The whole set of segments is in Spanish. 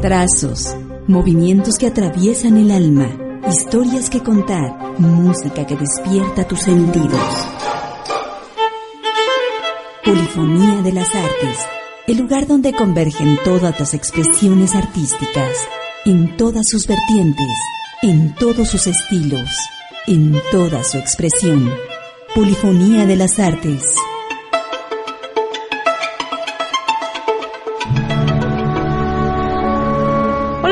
Trazos, movimientos que atraviesan el alma, historias que contar, música que despierta tus sentidos. Polifonía de las artes, el lugar donde convergen todas las expresiones artísticas, en todas sus vertientes, en todos sus estilos, en toda su expresión. Polifonía de las artes.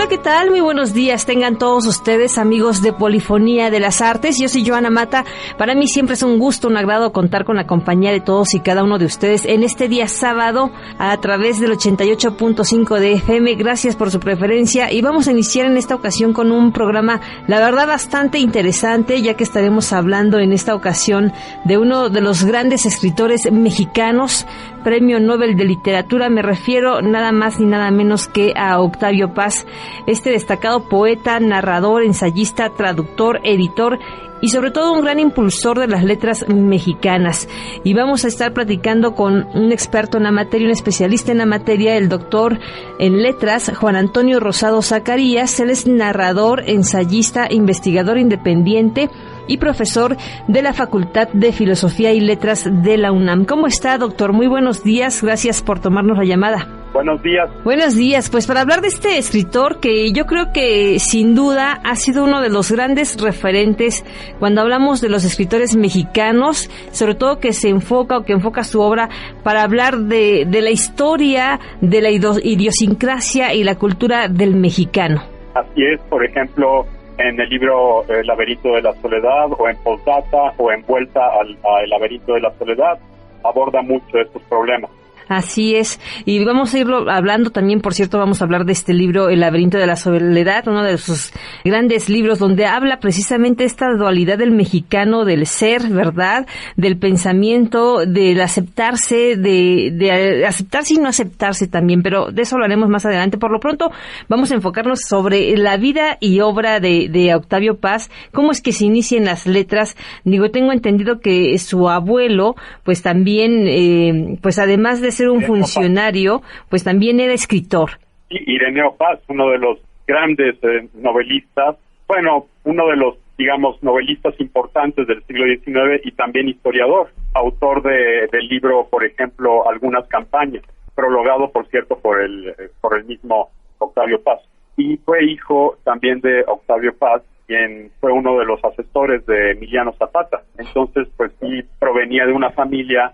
¿Qué tal? Muy buenos días. Tengan todos ustedes, amigos de Polifonía de las Artes. Yo soy Joana Mata. Para mí siempre es un gusto, un agrado contar con la compañía de todos y cada uno de ustedes en este día sábado a través del 88.5 de FM. Gracias por su preferencia y vamos a iniciar en esta ocasión con un programa, la verdad, bastante interesante, ya que estaremos hablando en esta ocasión de uno de los grandes escritores mexicanos, Premio Nobel de Literatura. Me refiero nada más ni nada menos que a Octavio Paz. Este destacado poeta, narrador, ensayista, traductor, editor y sobre todo un gran impulsor de las letras mexicanas. Y vamos a estar platicando con un experto en la materia, un especialista en la materia, el doctor en letras, Juan Antonio Rosado Zacarías. Él es narrador, ensayista, investigador independiente y profesor de la Facultad de Filosofía y Letras de la UNAM. ¿Cómo está, doctor? Muy buenos días. Gracias por tomarnos la llamada. Buenos días. Buenos días. Pues para hablar de este escritor que yo creo que sin duda ha sido uno de los grandes referentes cuando hablamos de los escritores mexicanos, sobre todo que se enfoca o que enfoca su obra para hablar de la historia, de la idiosincrasia y la cultura del mexicano. Así es, por ejemplo, en el libro El laberinto de la soledad, o en Postdata, o en Vuelta al laberinto de la soledad, aborda mucho estos problemas. Así es, y vamos a irlo hablando también, por cierto, vamos a hablar de este libro, El laberinto de la soledad, uno de sus grandes libros donde habla precisamente esta dualidad del mexicano, del ser, ¿verdad?, del pensamiento, del aceptarse, de aceptarse y no aceptarse también, pero de eso hablaremos más adelante. Por lo pronto, vamos a enfocarnos sobre la vida y obra de Octavio Paz, cómo es que se inician las letras. Digo, tengo entendido que su abuelo, pues también, pues además de ser un funcionario, pues también era escritor. Ireneo Paz, uno de los grandes novelistas, bueno, uno de los, digamos, novelistas importantes del siglo XIX y también historiador, autor del libro, por ejemplo, Algunas campañas, prologado, por cierto, por el mismo Octavio Paz. Y fue hijo también de Octavio Paz, quien fue uno de los asesores de Emiliano Zapata. Entonces, pues sí, provenía de una familia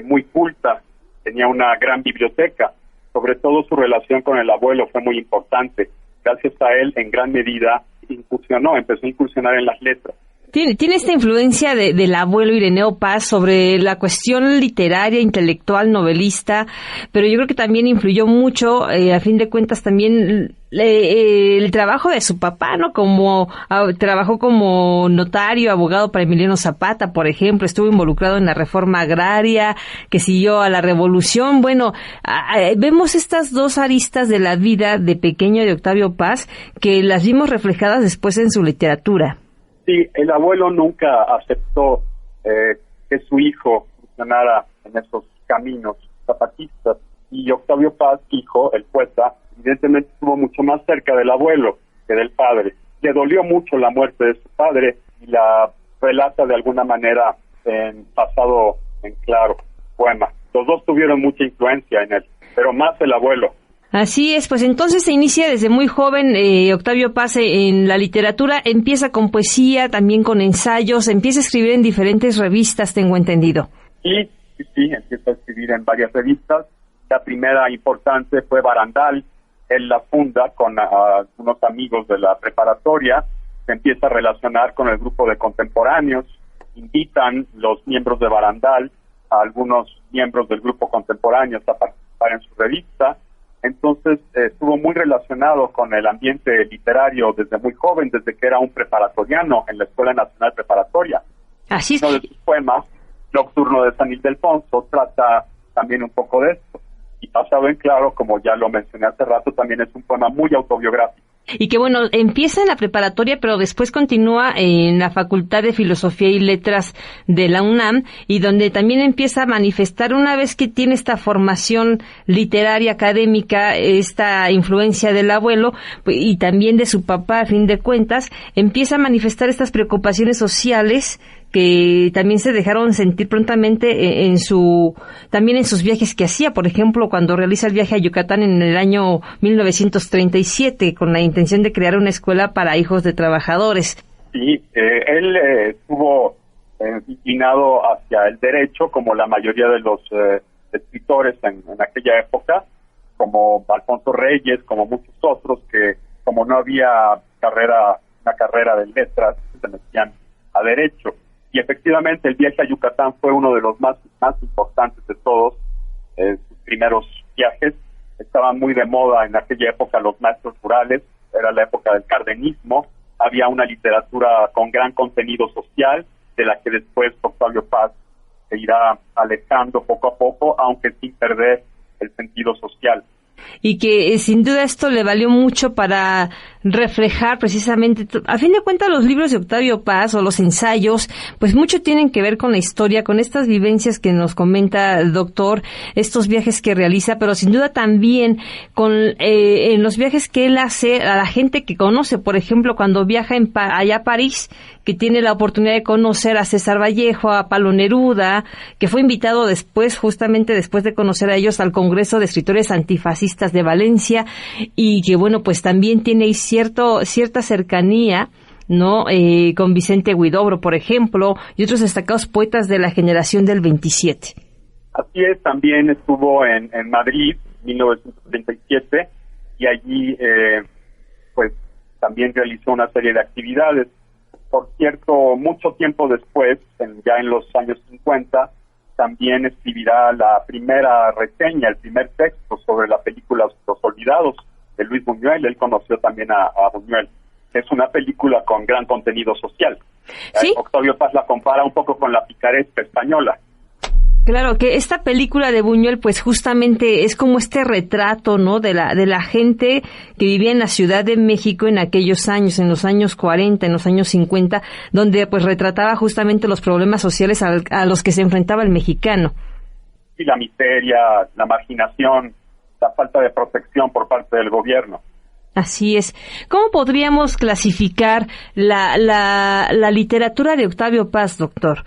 muy culta, tenía una gran biblioteca. Sobre todo su relación con el abuelo fue muy importante. Gracias a él, en gran medida, empezó a incursionar en las letras. Tiene esta influencia del abuelo Ireneo Paz sobre la cuestión literaria, intelectual, novelista, pero yo creo que también influyó mucho, a fin de cuentas, también el trabajo de su papá, ¿no? Trabajó como notario, abogado para Emiliano Zapata, por ejemplo, estuvo involucrado en la reforma agraria que siguió a la revolución. Bueno, vemos estas dos aristas de la vida de pequeño de Octavio Paz que las vimos reflejadas después en su literatura. Sí, el abuelo nunca aceptó que su hijo funcionara en esos caminos zapatistas, y Octavio Paz, hijo, el poeta, evidentemente estuvo mucho más cerca del abuelo que del padre. Le dolió mucho la muerte de su padre y la relata de alguna manera en pasado en claro, poema. Los dos tuvieron mucha influencia en él, pero más el abuelo. Así es, pues entonces se inicia desde muy joven Octavio Paz en la literatura, empieza con poesía, también con ensayos, empieza a escribir en diferentes revistas, tengo entendido. Sí, empieza a escribir en varias revistas. La primera importante fue Barandal. Él la funda con unos amigos de la preparatoria, se empieza a relacionar con el grupo de contemporáneos, invitan los miembros de Barandal a algunos miembros del grupo contemporáneo a participar en su revista. Entonces estuvo muy relacionado con el ambiente literario desde muy joven, desde que era un preparatoriano en la Escuela Nacional Preparatoria. Así es. Uno de sus poemas, Nocturno de San Ildefonso, trata también un poco de esto. Y Pasado en Claro, como ya lo mencioné hace rato, también es un poema muy autobiográfico. Y que bueno, empieza en la preparatoria, pero después continúa en la Facultad de Filosofía y Letras de la UNAM, y donde también empieza a manifestar, una vez que tiene esta formación literaria, académica, esta influencia del abuelo y también de su papá, a fin de cuentas, empieza a manifestar estas preocupaciones sociales que también se dejaron sentir prontamente también en sus viajes que hacía, por ejemplo, cuando realiza el viaje a Yucatán en el año 1937 con la intención de crear una escuela para hijos de trabajadores. Sí, él estuvo inclinado hacia el derecho, como la mayoría de los escritores en aquella época, como Alfonso Reyes, como muchos otros, que como no había una carrera de letras, se metían a derecho. Y efectivamente el viaje a Yucatán fue uno de los más importantes de todos, sus primeros viajes. Estaban muy de moda en aquella época los maestros rurales, era la época del cardenismo, había una literatura con gran contenido social, de la que después Octavio Paz se irá alejando poco a poco, aunque sin perder el sentido social. Y que sin duda esto le valió mucho para reflejar precisamente, a fin de cuentas los libros de Octavio Paz o los ensayos, pues mucho tienen que ver con la historia, con estas vivencias que nos comenta el doctor, estos viajes que realiza, pero sin duda también con en los viajes que él hace a la gente que conoce, por ejemplo, cuando viaja allá a París, que tiene la oportunidad de conocer a César Vallejo, a Pablo Neruda, que fue invitado justamente después de conocer a ellos, al Congreso de Escritores Antifascistas de Valencia, y que bueno, pues también tiene ahí cierta cercanía, ¿no? Con Vicente Huidobro, por ejemplo, y otros destacados poetas de la generación del 27. Así es, también estuvo en Madrid, 1937, y allí pues también realizó una serie de actividades. Por cierto, mucho tiempo después, ya en los años 50, también escribirá la primera reseña, el primer texto sobre la película Los Olvidados, de Luis Buñuel. Él conoció también a Buñuel. Es una película con gran contenido social. ¿Sí? Octavio Paz la compara un poco con la picaresca española. Claro, que esta película de Buñuel, pues justamente es como este retrato, ¿no? De la gente que vivía en la Ciudad de México en aquellos años, en los años 40, en los años 50, donde pues retrataba justamente los problemas sociales a los que se enfrentaba el mexicano. Y la miseria, la marginación, la falta de protección por parte del gobierno. Así es. ¿Cómo podríamos clasificar la literatura de Octavio Paz, doctor?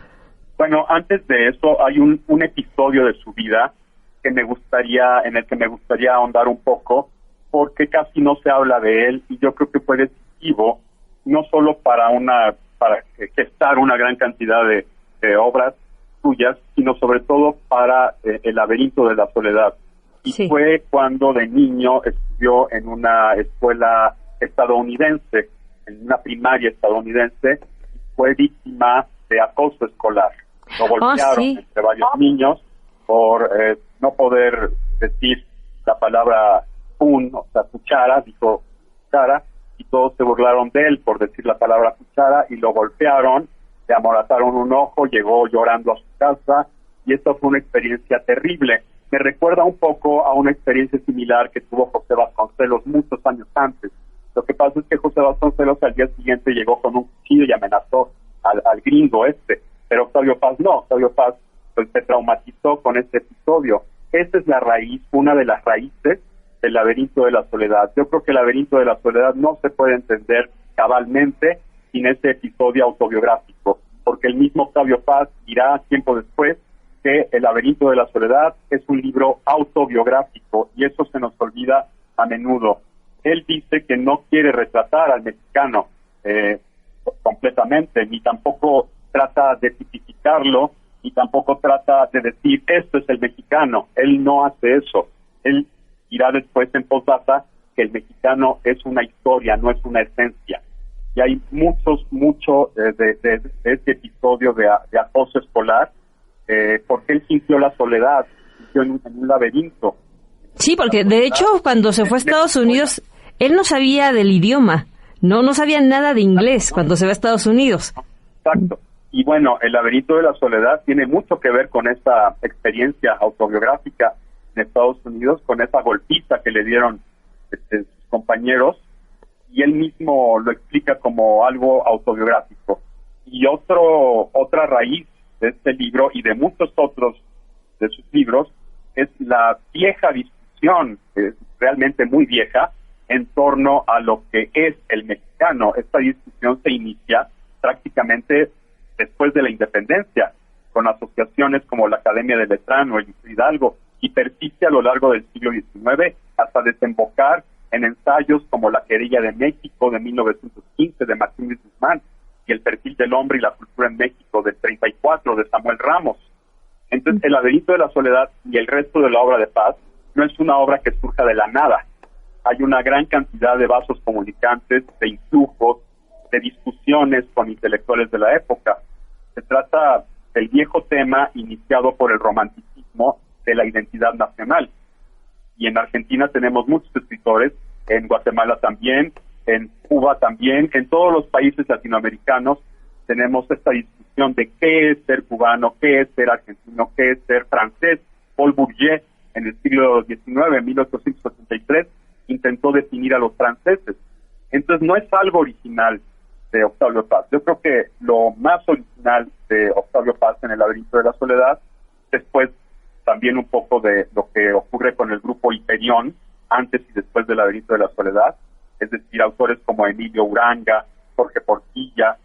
Bueno, antes de eso hay un episodio de su vida en el que me gustaría ahondar un poco, porque casi no se habla de él, y yo creo que fue decisivo no solo para gestar una gran cantidad de obras suyas, sino sobre todo para El laberinto de la soledad. Y sí, fue cuando de niño estudió en una escuela estadounidense, en una primaria estadounidense, y fue víctima de acoso escolar. Lo golpearon entre varios niños por no poder decir la palabra spoon, o sea, cuchara, dijo cuchara, y todos se burlaron de él por decir la palabra cuchara, y lo golpearon, le amorataron un ojo, llegó llorando a su casa, y esto fue una experiencia terrible. Me recuerda un poco a una experiencia similar que tuvo José Vasconcelos muchos años antes. Lo que pasa es que José Vasconcelos al día siguiente llegó con un cuchillo y amenazó al gringo pero Octavio Paz no. Octavio Paz pues se traumatizó con este episodio. Esa es la raíz, una de las raíces del laberinto de la soledad. Yo creo que el laberinto de la soledad no se puede entender cabalmente sin ese episodio autobiográfico, porque el mismo Octavio Paz dirá tiempo después que El laberinto de la soledad es un libro autobiográfico, y eso se nos olvida a menudo. Él dice que no quiere retratar al mexicano completamente, ni tampoco trata de tipificarlo, y tampoco trata de decir esto es el mexicano. Él no hace eso. Él dirá después en postdata que el mexicano es una historia, no es una esencia. Y hay mucho de este episodio de acoso escolar, porque él sintió la soledad, sintió en un laberinto. Sí, porque de hecho cuando se fue a Estados Unidos, él no sabía del idioma, no sabía nada de inglés cuando se va a Estados Unidos. Exacto. Y bueno, El laberinto de la soledad tiene mucho que ver con esta experiencia autobiográfica en Estados Unidos, con esa golpiza que le dieron sus compañeros, y él mismo lo explica como algo autobiográfico. Y otra raíz de este libro y de muchos otros de sus libros es la vieja discusión, realmente muy vieja, en torno a lo que es el mexicano. Esta discusión se inicia prácticamente después de la independencia, con asociaciones como la Academia de Letrán o el Hidalgo, y persiste a lo largo del siglo XIX hasta desembocar en ensayos como La Querella de México de 1915 de Martín Luis Guzmán y El Perfil del Hombre y la Cultura en México del 34 de Samuel Ramos. Entonces, El Laberinto de la Soledad y el resto de la obra de Paz no es una obra que surja de la nada. Hay una gran cantidad de vasos comunicantes, de influjos, de discusiones con intelectuales de la época. Se trata del viejo tema iniciado por el romanticismo de la identidad nacional. Y en Argentina tenemos muchos escritores, en Guatemala también, en Cuba también, en todos los países latinoamericanos tenemos esta discusión de qué es ser cubano, qué es ser argentino, qué es ser francés. Paul Bourget, en el siglo XIX, en 1883, intentó definir a los franceses. Entonces no es algo original de Octavio Paz. Yo creo que lo más original de Octavio Paz en El Laberinto de la Soledad, después también un poco de lo que ocurre con el grupo Hiperión, antes y después del Laberinto de la Soledad, es decir, autores como Emilio Uranga, Jorge Portilla,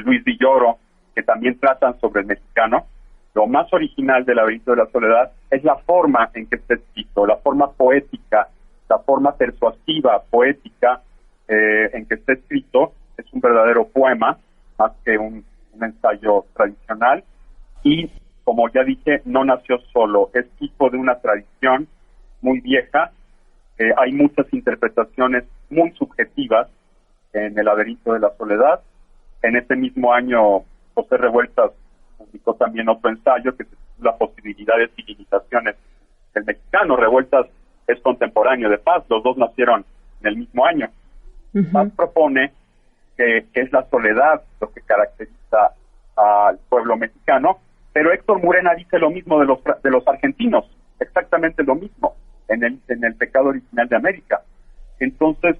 Luis Villoro, que también tratan sobre el mexicano. Lo más original del Laberinto de la Soledad es la forma en que está escrito, la forma poética, la forma persuasiva, poética, en que está escrito. Es un verdadero poema, más que un ensayo tradicional, y como ya dije, no nació solo, es hijo de una tradición muy vieja. Hay muchas interpretaciones muy subjetivas en El Laberinto de la Soledad. En ese mismo año, José Revueltas publicó también otro ensayo que se titula Posibilidades y limitaciones del mexicano. Revueltas es contemporáneo de Paz, los dos nacieron en el mismo año. Paz propone que es la soledad lo que caracteriza al pueblo mexicano, pero Héctor Murena dice lo mismo de los argentinos, exactamente lo mismo en el Pecado Original de América. Entonces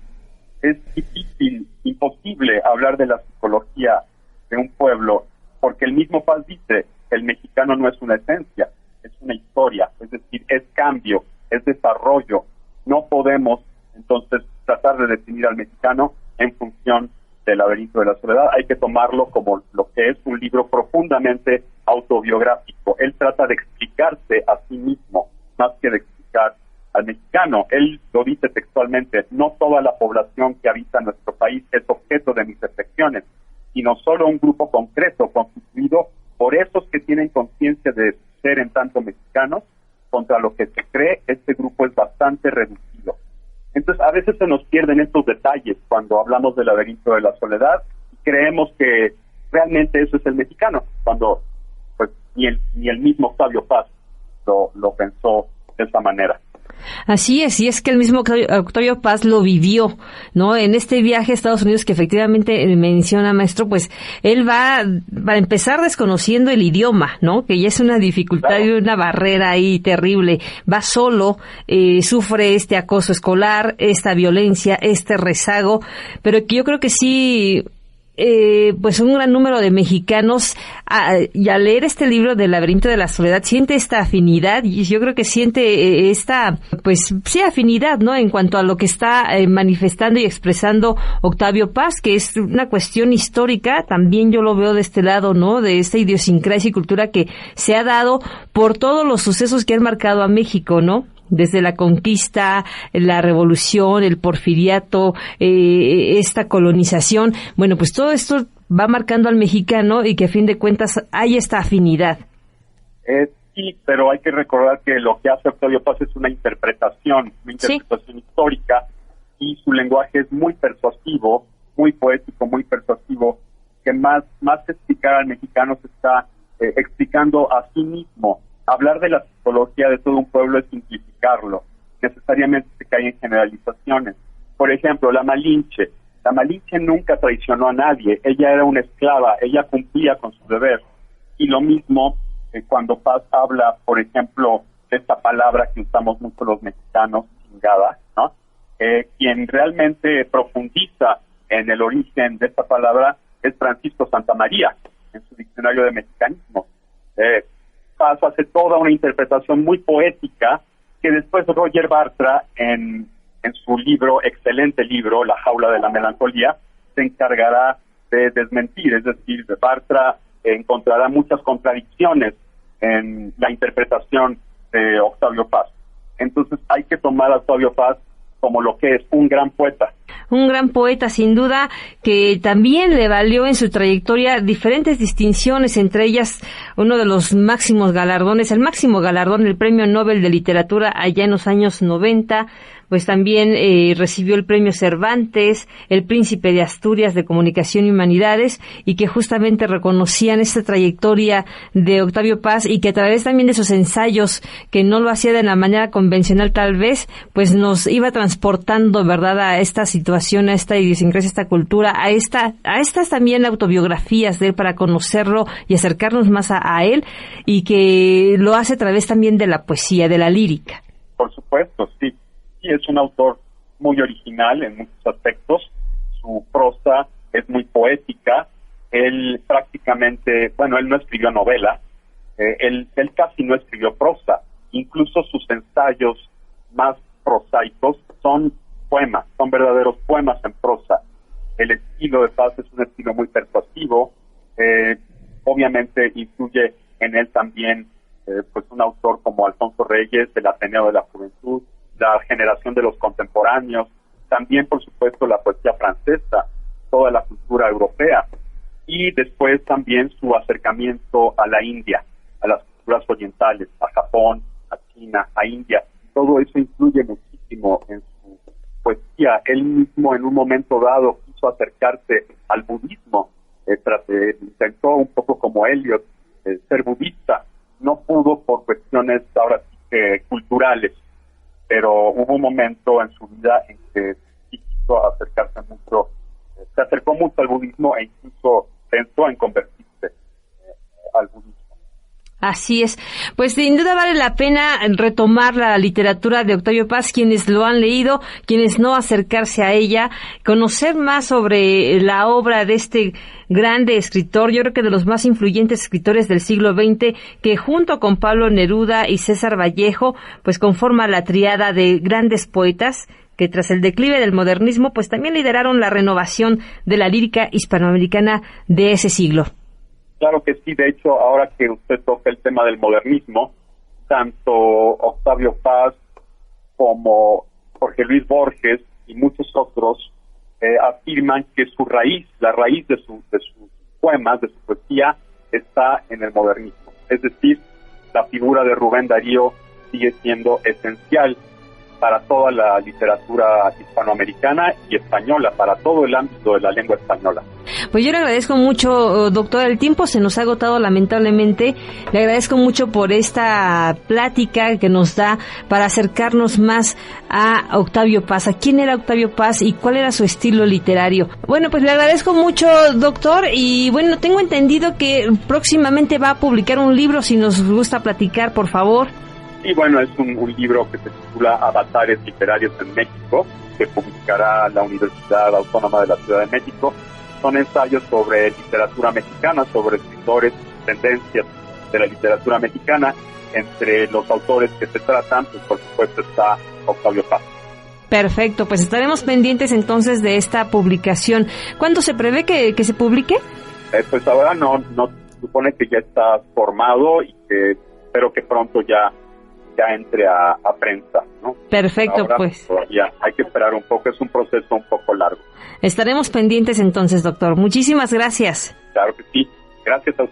es difícil, imposible hablar de la psicología de un pueblo, porque el mismo Paz dice, el mexicano no es una esencia, es una historia, es decir, es cambio, es desarrollo. No podemos entonces tratar de definir al mexicano en función del Laberinto de la Soledad. Hay que tomarlo como lo que es un libro profundamente autobiográfico. Él trata de explicarse a sí mismo, más que de explicar al mexicano. Él lo dice textualmente, no toda la población que habita nuestro país es objeto de mis reflexiones, sino solo un grupo concreto constituido por esos que tienen conciencia de ser en tanto mexicanos. Contra lo que se cree, este grupo es bastante reducido. Entonces, a veces se nos pierden estos detalles cuando hablamos del Laberinto de la Soledad y creemos que realmente eso es el mexicano, cuando pues ni el mismo Octavio Paz lo pensó de esa manera. Así es, y es que el mismo Octavio Paz lo vivió, ¿no? En este viaje a Estados Unidos que efectivamente menciona, maestro, pues él va a empezar desconociendo el idioma, ¿no? Que ya es una dificultad y una barrera ahí terrible. Va solo, sufre este acoso escolar, esta violencia, este rezago, pero que yo creo que sí... pues un gran número de mexicanos y al leer este libro del Laberinto de la Soledad siente esta afinidad, y yo creo que siente esta, pues sí, afinidad, ¿no? En cuanto a lo que está manifestando y expresando Octavio Paz, que es una cuestión histórica. También yo lo veo de este lado, ¿no? De esta idiosincrasia y cultura que se ha dado por todos los sucesos que han marcado a México, ¿no? Desde la conquista, la revolución, el porfiriato, esta colonización. Bueno, pues todo esto va marcando al mexicano y que a fin de cuentas hay esta afinidad. Sí, pero hay que recordar que lo que hace Octavio Paz es una interpretación histórica, y su lenguaje es muy persuasivo, muy poético, muy persuasivo, que más que explicar al mexicano se está explicando a sí mismo. Hablar de la psicología de todo un pueblo es simplificarlo. Necesariamente se cae en generalizaciones. Por ejemplo, la Malinche. La Malinche nunca traicionó a nadie. Ella era una esclava. Ella cumplía con su deber. Y lo mismo cuando Paz habla, por ejemplo, de esta palabra que usamos mucho los mexicanos, chingada, ¿no? Quien realmente profundiza en el origen de esta palabra es Francisco Santamaría, en su diccionario de mexicanismos. Paz hace toda una interpretación muy poética que después Roger Bartra, en su libro, excelente libro, La jaula de la melancolía, se encargará de desmentir. Es decir, Bartra encontrará muchas contradicciones en la interpretación de Octavio Paz. Entonces hay que tomar a Octavio Paz como lo que es un gran poeta. Un gran poeta, sin duda, que también le valió en su trayectoria diferentes distinciones, entre ellas uno de los máximos galardones, el máximo galardón, el Premio Nobel de Literatura allá en los años 90, pues también recibió el Premio Cervantes, el Príncipe de Asturias de Comunicación y Humanidades, y que justamente reconocían esta trayectoria de Octavio Paz, y que a través también de sus ensayos, que no lo hacía de la manera convencional tal vez, pues nos iba transportando, ¿verdad?, a esta situación, a esta idiosincrasia, a esta cultura, a estas también autobiografías de él, para conocerlo y acercarnos más a él, y que lo hace a través también de la poesía, de la lírica. Por supuesto, sí. Sí, es un autor muy original en muchos aspectos. Su prosa es muy poética. Él prácticamente, él no escribió novela. Él casi no escribió prosa. Incluso sus ensayos más prosaicos son poemas, son verdaderos poemas en prosa. El estilo de Paz es un estilo muy persuasivo. Obviamente influye en él también un autor como Alfonso Reyes, del Ateneo de la Juventud, la generación de los contemporáneos, también por supuesto la poesía francesa, toda la cultura europea, y después también su acercamiento a la India, a las culturas orientales, a Japón, a China, a India. Todo eso influye muchísimo en su poesía. Él mismo en un momento dado quiso acercarse al budismo, intentó un poco como Eliot ser budista, no pudo por cuestiones ahora culturales, pero hubo un momento en su vida en que sí quiso acercarse mucho, se acercó mucho al budismo e incluso pensó en convertirse al budismo. Así es. Pues sin duda vale la pena retomar la literatura de Octavio Paz, quienes lo han leído, quienes no, acercarse a ella, conocer más sobre la obra de este grande escritor, yo creo que de los más influyentes escritores del siglo XX, que junto con Pablo Neruda y César Vallejo, pues conforma la tríada de grandes poetas que tras el declive del modernismo, pues también lideraron la renovación de la lírica hispanoamericana de ese siglo. Claro que sí, de hecho, ahora que usted toca el tema del modernismo, tanto Octavio Paz como Jorge Luis Borges y muchos otros afirman que su raíz, la raíz de sus poemas, de su poesía, está en el modernismo. Es decir, la figura de Rubén Darío sigue siendo esencial para toda la literatura hispanoamericana y española, para todo el ámbito de la lengua española. Pues yo le agradezco mucho, doctor. El tiempo se nos ha agotado lamentablemente. Le agradezco mucho por esta plática que nos da para acercarnos más a Octavio Paz. ¿A quién era Octavio Paz y cuál era su estilo literario? Bueno, pues le agradezco mucho, doctor, y bueno, tengo entendido que próximamente va a publicar un libro, si nos gusta platicar, por favor. Y bueno, es un libro que se titula Avatares Literarios en México, que publicará la Universidad Autónoma de la Ciudad de México. Son ensayos sobre literatura mexicana, sobre escritores, tendencias de la literatura mexicana. Entre los autores que se tratan, pues por supuesto está Octavio Paz. Perfecto, pues estaremos pendientes entonces de esta publicación. ¿Cuándo se prevé que se publique? Pues ahora no supone que ya está formado y que espero que pronto ya entre a prensa, ¿no? Perfecto, ahora, pues. Todavía hay que esperar un poco, es un proceso un poco largo. Estaremos pendientes entonces, doctor. Muchísimas gracias. Claro que sí. Gracias a